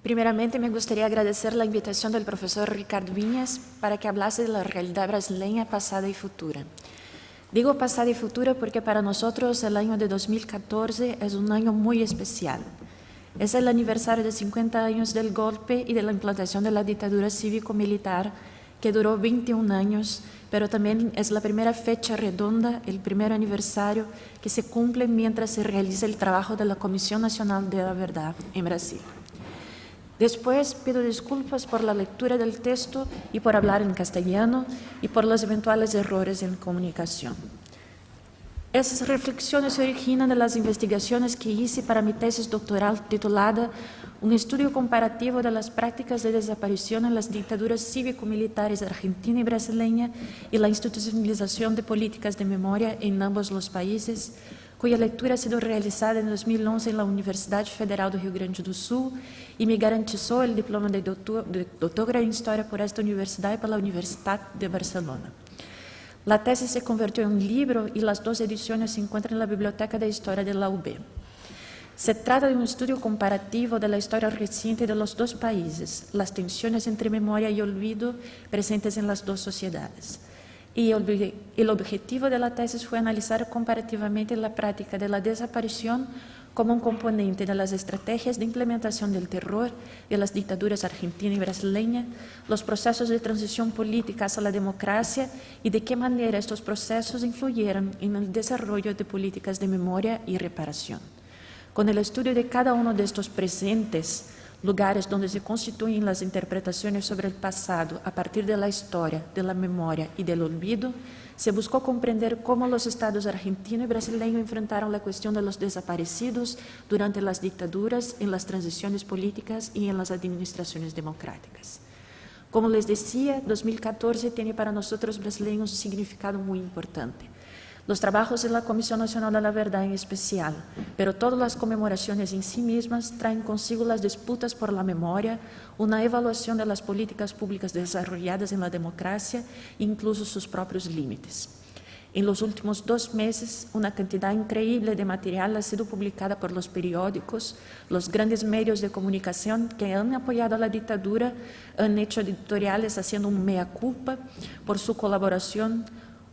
Primeramente, me gustaría agradecer la invitación del profesor Ricardo Viñas para que hablase de la realidad brasileña pasada y futura. Digo pasada y futura porque para nosotros el año de 2014 es un año muy especial. Es el aniversario de 50 años del golpe y de la implantación de la dictadura cívico-militar que duró 21 años, pero también es la primera fecha redonda, el primer aniversario que se cumple mientras se realiza el trabajo de la Comisión Nacional de la Verdad en Brasil. Después pido disculpas por la lectura del texto y por hablar en castellano y por los eventuales errores en comunicación. Esas reflexiones se originan de las investigaciones que hice para mi tesis doctoral titulada Un estudio comparativo de las prácticas de desaparición en las dictaduras cívico-militares argentina y brasileña y la institucionalización de políticas de memoria en ambos los países, cuya lectura ha sido realizada en 2011 en la Universidad Federal do Rio Grande do Sul y me garantizó el diploma de doctora en Historia por esta universidad y por la Universidad de Barcelona. La tesis se convirtió en un libro y las dos ediciones se encuentran en la Biblioteca de Historia de la UB. Se trata de un estudio comparativo de la historia reciente de los dos países, las tensiones entre memoria y olvido presentes en las dos sociedades. Y el objetivo de la tesis fue analizar comparativamente la práctica de la desaparición como un componente de las estrategias de implementación del terror de las dictaduras argentina y brasileña, los procesos de transición política hacia la democracia y de qué manera estos procesos influyeron en el desarrollo de políticas de memoria y reparación. Con el estudio de cada uno de estos presentes lugares donde se constituyen las interpretaciones sobre el pasado a partir de la historia, de la memoria y del olvido, se buscó comprender cómo los estados argentino y brasileño enfrentaron la cuestión de los desaparecidos durante las dictaduras, en las transiciones políticas y en las administraciones democráticas. Como les decía, 2014 tiene para nosotros brasileños un significado muy importante. Los trabajos de la Comisión Nacional de la Verdad en especial, pero todas las conmemoraciones en sí mismas traen consigo las disputas por la memoria, una evaluación de las políticas públicas desarrolladas en la democracia e incluso sus propios límites. En los últimos 2 meses, una cantidad increíble de material ha sido publicada por los periódicos, los grandes medios de comunicación que han apoyado a la dictadura han hecho editoriales haciendo un mea culpa por su colaboración.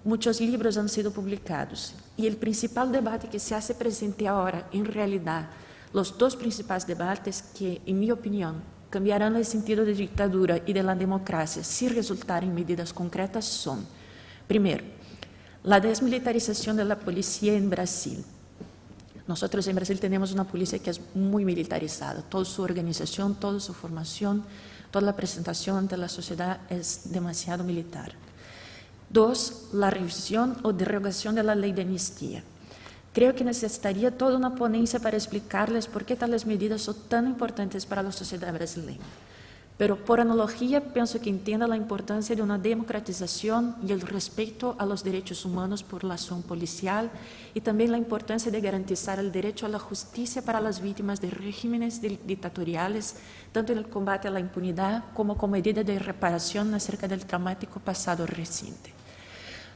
Muchos libros han sido publicados y el principal debate que se hace presente ahora, en realidad, los dos principales debates que, en mi opinión, cambiarán el sentido de dictadura y de la democracia si resultaren medidas concretas son, primero, la desmilitarización de la policía en Brasil. Nosotros en Brasil tenemos una policía que es muy militarizada, toda su organización, toda su formación, toda la presentación ante la sociedad es demasiado militar. 2. La revisión o derogación de la ley de amnistía. Creo que necesitaría toda una ponencia para explicarles por qué tales medidas son tan importantes para la sociedad brasileña. Pero por analogía, pienso que entienda la importancia de una democratización y el respeto a los derechos humanos por la acción policial y también la importancia de garantizar el derecho a la justicia para las víctimas de regímenes dictatoriales, tanto en el combate a la impunidad como medida de reparación acerca del traumático pasado reciente.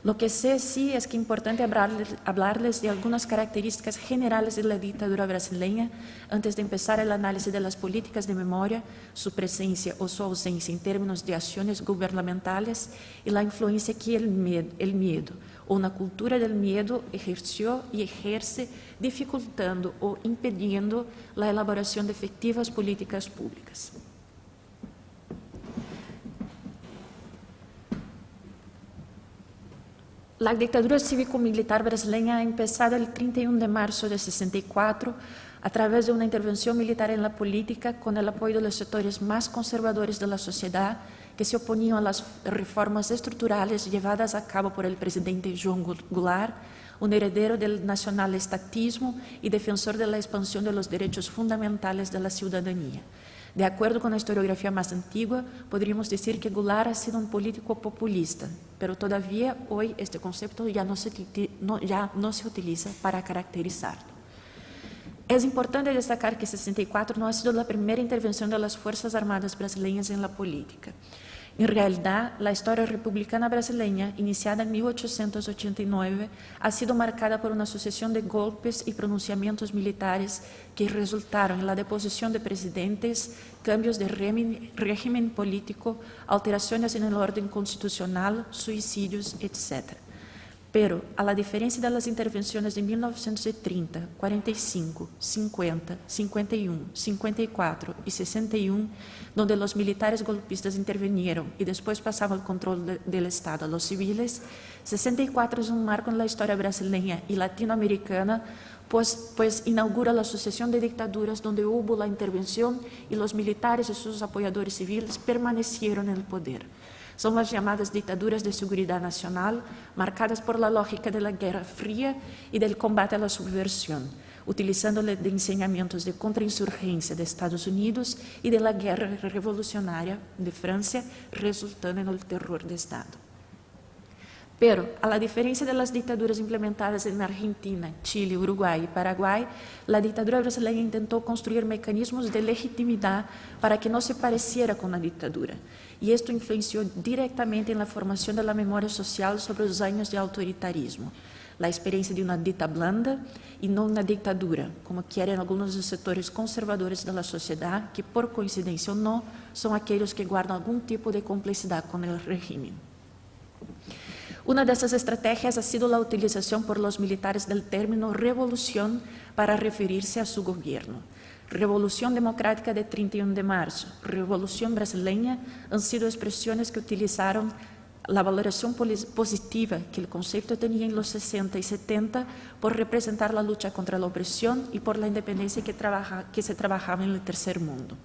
Lo que sé sí es que es importante hablarles de algunas características generales de la dictadura brasileña antes de empezar el análisis de las políticas de memoria, su presencia o su ausencia en términos de acciones gubernamentales y la influencia que el miedo o una cultura del miedo ejerció y ejerce dificultando o impidiendo la elaboración de efectivas políticas públicas. La dictadura cívico-militar brasileña ha empezado el 31 de marzo de 64 a través de una intervención militar en la política con el apoyo de los sectores más conservadores de la sociedad que se oponían a las reformas estructurales llevadas a cabo por el presidente João Goulart, un heredero del nacionalestatismo y defensor de la expansión de los derechos fundamentales de la ciudadanía. De acuerdo con la historiografía más antigua, podríamos decir que Goulart ha sido un político populista, pero todavía hoy este concepto ya no se utiliza para caracterizarlo. Es importante destacar que 64 no ha sido la primera intervención de las Fuerzas Armadas brasileñas en la política. En realidad, la historia republicana brasileña, iniciada en 1889, ha sido marcada por una sucesión de golpes y pronunciamientos militares que resultaron en la deposición de presidentes, cambios de régimen político, alteraciones en el orden constitucional, suicidios, etc. Pero, a la diferencia de las intervenciones de 1930, 45, 50, 51, 54 y 61, donde los militares golpistas intervinieron y después pasaban el control del Estado a los civiles, 64 es un marco en la historia brasileña y latinoamericana, pues inaugura la sucesión de dictaduras donde hubo la intervención y los militares y sus apoyadores civiles permanecieron en el poder. Son las llamadas dictaduras de seguridad nacional, marcadas por la lógica de la Guerra Fría y del combate a la subversión, utilizándole de enseñamientos de contrainsurgencia de Estados Unidos y de la Guerra Revolucionaria de Francia, resultando en el terror de Estado. Pero, a la diferencia de las dictaduras implementadas en Argentina, Chile, Uruguay y Paraguay, la dictadura brasileña intentó construir mecanismos de legitimidad para que no se pareciera con la dictadura. Y esto influenció directamente en la formación de la memoria social sobre los años de autoritarismo. La experiencia de una dicta blanda y no una dictadura, como quieren algunos de los sectores conservadores de la sociedad, que por coincidencia o no, son aquellos que guardan algún tipo de complicidad con el régimen. Una de esas estrategias ha sido la utilización por los militares del término revolución para referirse a su gobierno. Revolución democrática de 31 de marzo, revolución brasileña han sido expresiones que utilizaron la valoración positiva que el concepto tenía en los 60 y 70 por representar la lucha contra la opresión y por la independencia que se trabajaba en el tercer mundo.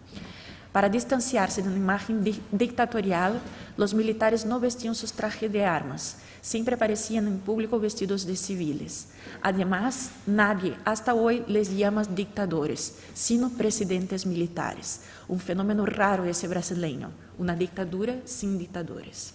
Para distanciarse de una imagen dictatorial, los militares no vestían sus trajes de armas, siempre aparecían en público vestidos de civiles. Además, nadie hasta hoy les llama dictadores, sino presidentes militares. Un fenómeno raro ese brasileño, una dictadura sin dictadores.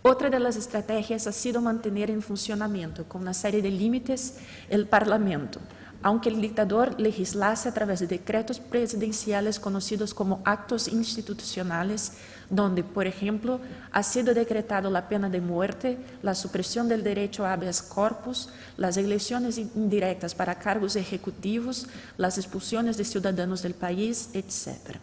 Otra de las estrategias ha sido mantener en funcionamiento, con una serie de límites, el Parlamento, aunque el dictador legislase a través de decretos presidenciales conocidos como actos institucionales, donde, por ejemplo, ha sido decretado la pena de muerte, la supresión del derecho a habeas corpus, las elecciones indirectas para cargos ejecutivos, las expulsiones de ciudadanos del país, etc.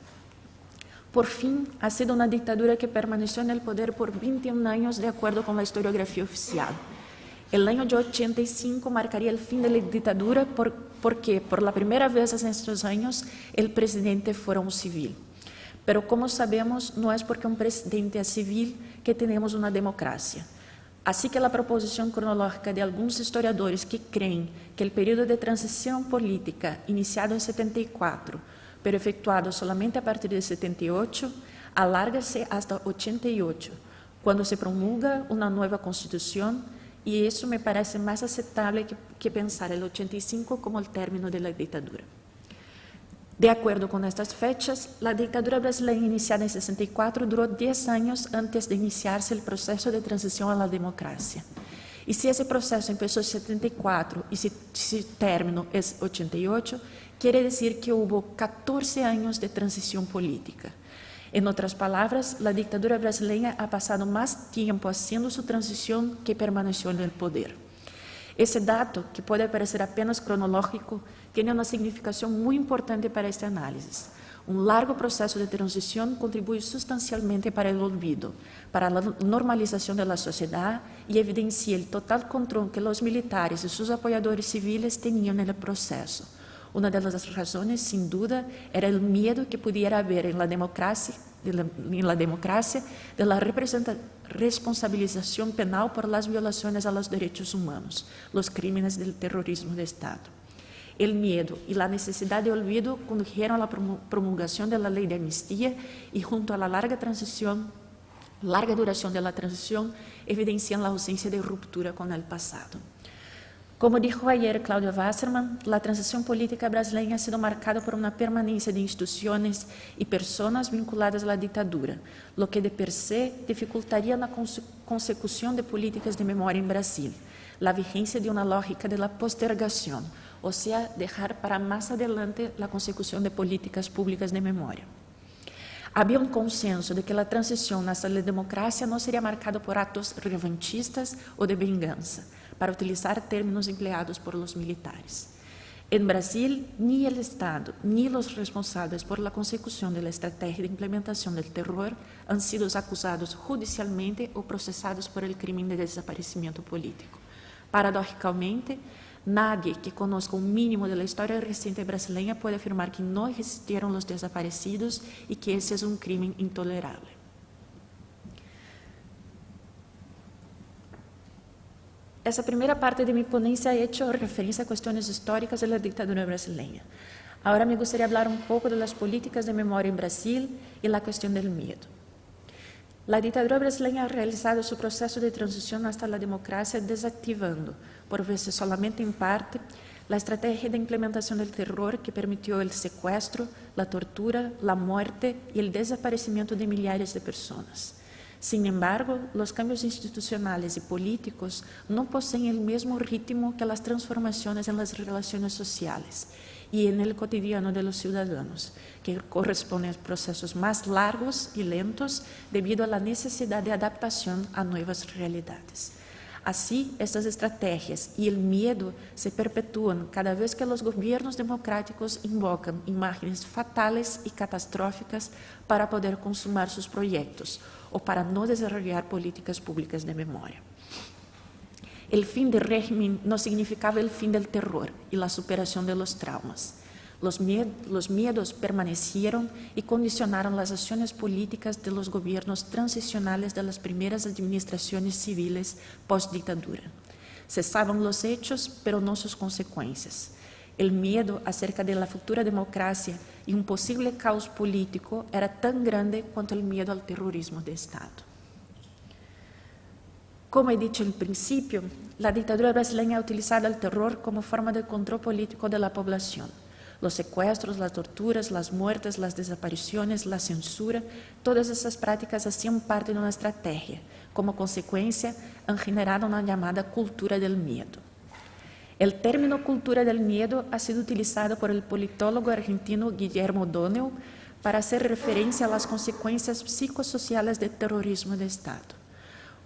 Por fin, ha sido una dictadura que permaneció en el poder por 21 años de acuerdo con la historiografía oficial. El año de 85 marcaría el fin de la dictadura porque por la primera vez en estos años el presidente fuera un civil. Pero como sabemos, no es porque un presidente es civil que tenemos una democracia. Así que la proposición cronológica de algunos historiadores que creen que el periodo de transición política iniciado en 74, pero efectuado solamente a partir de 78, alarga-se hasta 88, cuando se promulga una nueva constitución. Y eso me parece más aceptable que pensar el 85 como el término de la dictadura. De acuerdo con estas fechas, la dictadura brasileña iniciada en 64 duró 10 años antes de iniciarse el proceso de transición a la democracia. Y si ese proceso empezó en 74 y su término es 88, quiere decir que hubo 14 años de transición política. En otras palabras, la dictadura brasileña ha pasado más tiempo haciendo su transición que permaneció en el poder. Ese dato, que puede parecer apenas cronológico, tiene una significación muy importante para este análisis. Un largo proceso de transición contribuye sustancialmente para el olvido, para la normalización de la sociedad y evidencia el total control que los militares y sus apoyadores civiles tenían en el proceso. Una de las razones, sin duda, era el miedo que pudiera haber en la democracia de la responsabilización penal por las violaciones a los derechos humanos, los crímenes del terrorismo de Estado. El miedo y la necesidad de olvido condujeron a la promulgación de la ley de amnistía y junto a la larga duración de la transición, evidencian la ausencia de ruptura con el pasado. Como dijo ayer Claudio Wasserman, la transición política brasileña ha sido marcada por una permanencia de instituciones y personas vinculadas a la dictadura, lo que de per se dificultaría la consecución de políticas de memoria en Brasil, la vigencia de una lógica de la postergación, o sea, dejar para más adelante la consecución de políticas públicas de memoria. Había un consenso de que la transición hacia la democracia no sería marcada por actos revanchistas o de venganza, para utilizar términos empleados por los militares. En Brasil, ni el Estado ni los responsables por la consecución de la estrategia de implementación del terror han sido acusados judicialmente o procesados por el crimen de desaparecimiento político. Paradójicamente, nadie que conozca un mínimo de la historia reciente brasileña puede afirmar que no existieron los desaparecidos y que ese es un crimen intolerable. Essa primeira parte de mi ponencia ha hecho referencia a cuestiones históricas de la dictadura brasileña. Ahora me gustaría hablar un poco de las políticas de memoria en Brasil y la cuestión del miedo. La dictadura brasileña ha realizado su proceso de transición hasta la democracia desactivando, por veces solamente en parte, la estrategia de implementación del terror que permitió el secuestro, la tortura, la muerte y el desaparecimiento de millares de personas. Sin embargo, los cambios institucionales y políticos no poseen el mismo ritmo que las transformaciones en las relaciones sociales y en el cotidiano de los ciudadanos, que corresponden a procesos más largos y lentos debido a la necesidad de adaptación a nuevas realidades. Así, estas estrategias y el miedo se perpetúan cada vez que los gobiernos democráticos invocan imágenes fatales y catastróficas para poder consumar sus proyectos o para no desarrollar políticas públicas de memoria. El fin del régimen no significaba el fin del terror y la superación de los traumas. Los miedos permanecieron y condicionaron las acciones políticas de los gobiernos transicionales de las primeras administraciones civiles post-dictadura. Cesaban los hechos, pero no sus consecuencias. El miedo acerca de la futura democracia y un posible caos político era tan grande cuanto el miedo al terrorismo de Estado. Como he dicho al principio, la dictadura brasileña ha utilizado el terror como forma de control político de la población. Los secuestros, las torturas, las muertes, las desapariciones, la censura, todas esas prácticas hacían parte de una estrategia. Como consecuencia, han generado una llamada cultura del miedo. El término cultura del miedo ha sido utilizado por el politólogo argentino Guillermo O'Donnell para hacer referencia a las consecuencias psicosociales del terrorismo de Estado.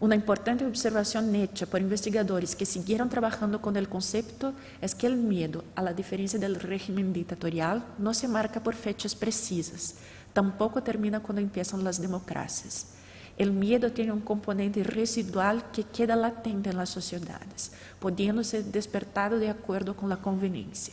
Una importante observación hecha por investigadores que siguieron trabajando con el concepto es que el miedo, a la diferencia del régimen dictatorial, no se marca por fechas precisas, tampoco termina cuando empiezan las democracias. El miedo tiene un componente residual que queda latente en las sociedades, pudiendo ser despertado de acuerdo con la conveniencia.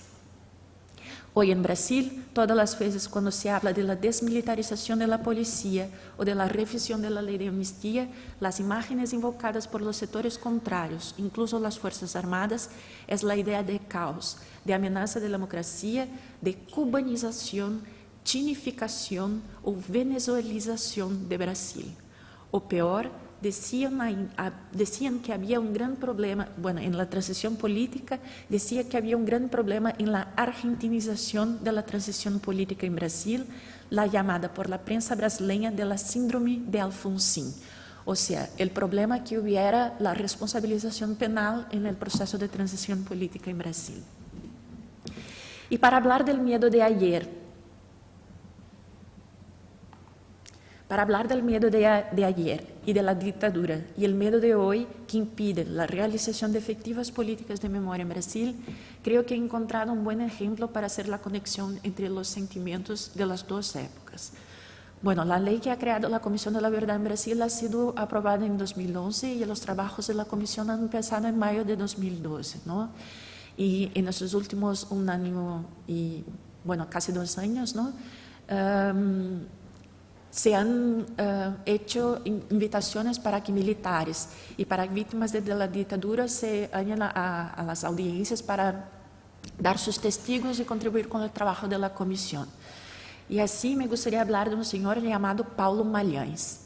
Hoy en Brasil, todas las veces cuando se habla de la desmilitarización de la policía o de la revisión de la ley de amnistía, las imágenes invocadas por los sectores contrarios, incluso las Fuerzas Armadas, es la idea de caos, de amenaza de la democracia, de cubanización, chinificación o venezuelización de Brasil. O peor, decían que había un gran problema, en la transición política, decía que había un gran problema en la argentinización de la transición política en Brasil, la llamada por la prensa brasileña de la síndrome de Alfonsín. O sea, el problema que hubiera la responsabilización penal en el proceso de transición política en Brasil. Y para hablar del miedo de ayer, ayer y de la dictadura y el miedo de hoy que impiden la realización de efectivas políticas de memoria en Brasil, creo que he encontrado un buen ejemplo para hacer la conexión entre los sentimientos de las dos épocas. La ley que ha creado la Comisión de la Verdad en Brasil ha sido aprobada en 2011 y los trabajos de la Comisión han empezado en mayo de 2012, ¿no? Y en estos últimos un año y, casi 2 años, ¿no? Se han hecho invitaciones para que militares y para víctimas de la dictadura se vayan a las audiencias para dar sus testigos y contribuir con el trabajo de la comisión. Y así me gustaría hablar de un señor llamado Paulo Malhães.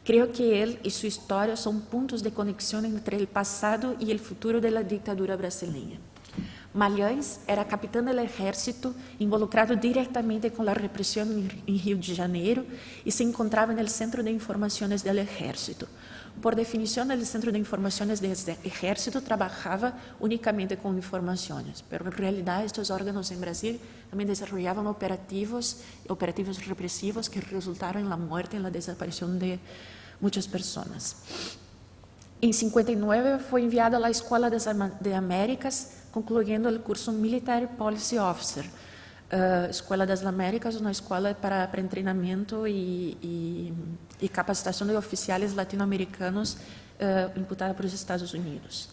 Creo que él y su historia son puntos de conexión entre el pasado y el futuro de la dictadura brasileña. Malhães era capitão do exército, involucrado diretamente com a repressão em Rio de Janeiro e se encontrava no Centro de Informações do Exército. Por definição, o Centro de Informações do Exército trabalhava unicamente com informações, mas em realidade estes órgãos em Brasil também desenvolviam operativos repressivos que resultaram na morte e na desaparição de muitas pessoas. Em 59 foi enviado à Escola das Américas, concluindo o curso Military Policy Officer. Escola das Américas, uma escola para treinamento e capacitação de oficiais latino-americanos imputada por os Estados Unidos.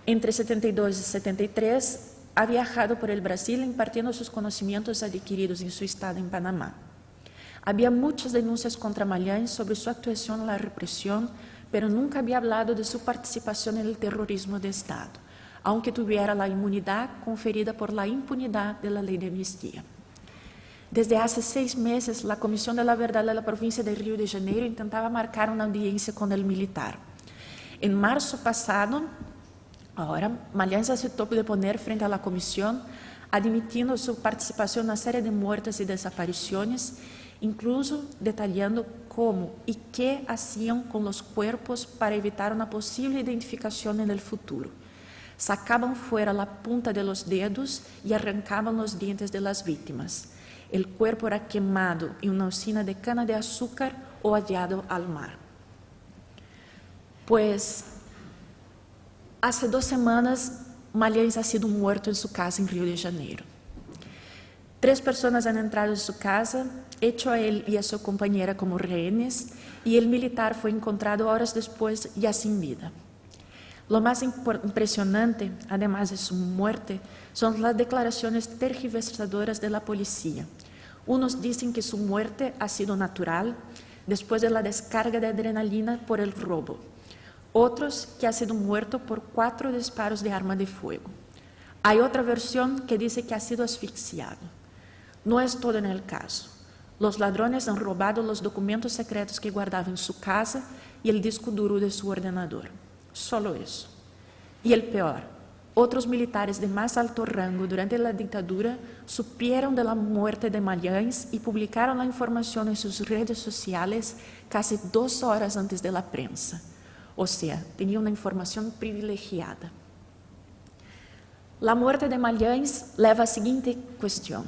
Entre 72 e 73, ha viajado por el Brasil impartiendo seus conhecimentos adquiridos em seu estado em Panamá. Havia muitas denúncias contra Malhães sobre sua atuação na repressão, pero nunca había hablado de su participación en el terrorismo de Estado, aunque tuviera la inmunidad conferida por la impunidad de la ley de amnistía. Desde hace 6 meses, la Comisión de la Verdad de la provincia de Río de Janeiro intentaba marcar una audiencia con el militar. En marzo pasado, Malhães aceptó deponer frente a la comisión, admitiendo su participación en una serie de muertes y desapariciones, incluso detallando cómo y qué hacían con los cuerpos para evitar una posible identificación en el futuro. Sacaban fuera la punta de los dedos y arrancaban los dientes de las víctimas. El cuerpo era quemado en una usina de cana de azúcar o hallado al mar. Pues, hace 2 semanas, Malhães ha sido muerto en su casa en Río de Janeiro. 3 personas han entrado en su casa, hecho a él y a su compañera como rehenes, y el militar fue encontrado horas después ya sin vida. Lo más impresionante, además de su muerte, son las declaraciones tergiversadoras de la policía. Unos dicen que su muerte ha sido natural, después de la descarga de adrenalina por el robo. Otros que ha sido muerto por 4 disparos de arma de fuego. Hay otra versión que dice que ha sido asfixiado. No es todo en el caso. Los ladrones han robado los documentos secretos que guardaba en su casa y el disco duro de su ordenador. Solo eso. Y el peor, otros militares de más alto rango durante la dictadura supieron de la muerte de Malhães y publicaron la información en sus redes sociales casi 2 horas antes de la prensa. O sea, tenía una información privilegiada. La muerte de Malhães leva a la siguiente cuestión.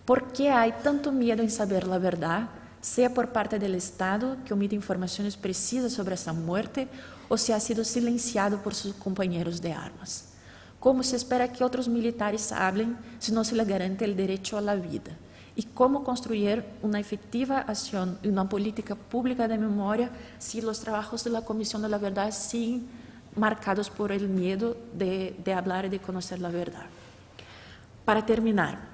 ¿Por qué hay tanto miedo en saber la verdad, sea por parte del Estado, que omite informaciones precisas sobre esa muerte, o si ha sido silenciado por sus compañeros de armas? ¿Cómo se espera que otros militares hablen si no se les garante el derecho a la vida? ¿Y cómo construir una efectiva acción y una política pública de memoria si los trabajos de la Comisión de la Verdad siguen marcados por el miedo de hablar y de conocer la verdad? Para terminar,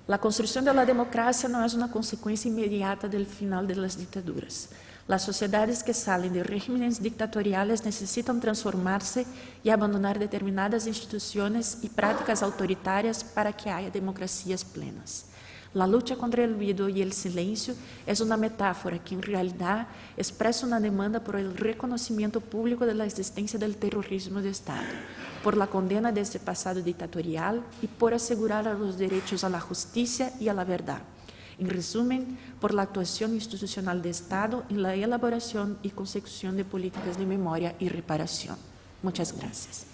la construcción de la democracia no es una consecuencia inmediata del final de las dictaduras. Las sociedades que salen de regímenes dictatoriales necesitan transformarse y abandonar determinadas instituciones y prácticas autoritarias para que haya democracias plenas. La lucha contra el olvido y el silencio es una metáfora que en realidad expresa una demanda por el reconocimiento público de la existencia del terrorismo de Estado, por la condena de ese pasado dictatorial y por asegurar los derechos a la justicia y a la verdad. En resumen, por la actuación institucional de Estado en la elaboración y consecución de políticas de memoria y reparación. Muchas gracias.